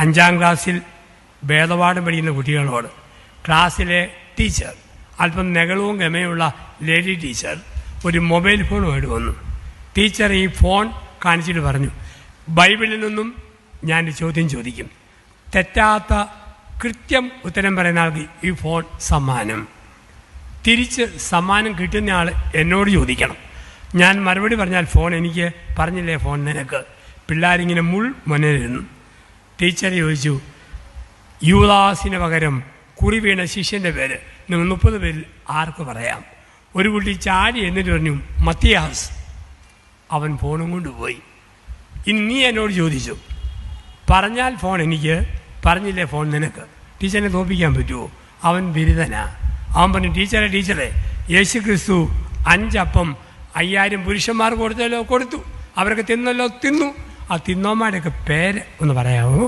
5ാം ക്ലാസ്സിൽ വേദപാഠം പഠിക്കുന്ന കുട്ടികളോട് ക്ലാസ്സിലെ ടീച്ചർ, അല്പം നെകളവും ഗമയുള്ള ലേഡി ടീച്ചർ, ഒരു മൊബൈൽ ഫോണുമായിട്ട് വന്നു. ടീച്ചർ ഈ ഫോൺ കാണിച്ചിട്ട് പറഞ്ഞു, ബൈബിളിൽ നിന്നും ഞാൻ ചോദ്യം ചോദിക്കും, തെറ്റാത്ത കൃത്യം ഉത്തരം പറയുന്ന ആൾക്ക് ഈ ഫോൺ സമ്മാനം. തിരിച്ച് സമ്മാനം കിട്ടുന്ന ആൾ എന്നോട് ചോദിക്കണം. ഞാൻ മറുപടി പറഞ്ഞാൽ ഫോൺ എനിക്ക്, പറഞ്ഞില്ലേ ഫോൺ നിനക്ക്. പിള്ളേരിങ്ങനെ മുന്നിലിരുന്നു. ടീച്ചർ ചോദിച്ചു, യൂദാസിന് പകരം കുറി വീണ ശിഷ്യൻ്റെ പേര് നിങ്ങൾ 30 പേരിൽ ആർക്ക് പറയാം? ഒരു കുട്ടി ചാടി എന്നിട്ട് പറഞ്ഞു, മത്തിയാസ്. അവൻ ഫോണും കൊണ്ടുപോയി. ഇനി നീ എന്നോട് ചോദിച്ചു, പറഞ്ഞാൽ ഫോൺ എനിക്ക്, പറഞ്ഞില്ലേ ഫോൺ നിനക്ക്. ടീച്ചറിനെ തോൽപ്പിക്കാൻ പറ്റുമോ? അവൻ ബിരുദനാ. അവൻ പറഞ്ഞു, ടീച്ചറെ യേശു ക്രിസ്തു 5 അപ്പം 5000 പുരുഷന്മാർക്ക് കൊടുത്തല്ലോ, കൊടുത്തു. അവരൊക്കെ തിന്നല്ലോ, തിന്നു. ആ തിന്നോമാരുടെയൊക്കെ പേര് ഒന്ന് പറയാമോ?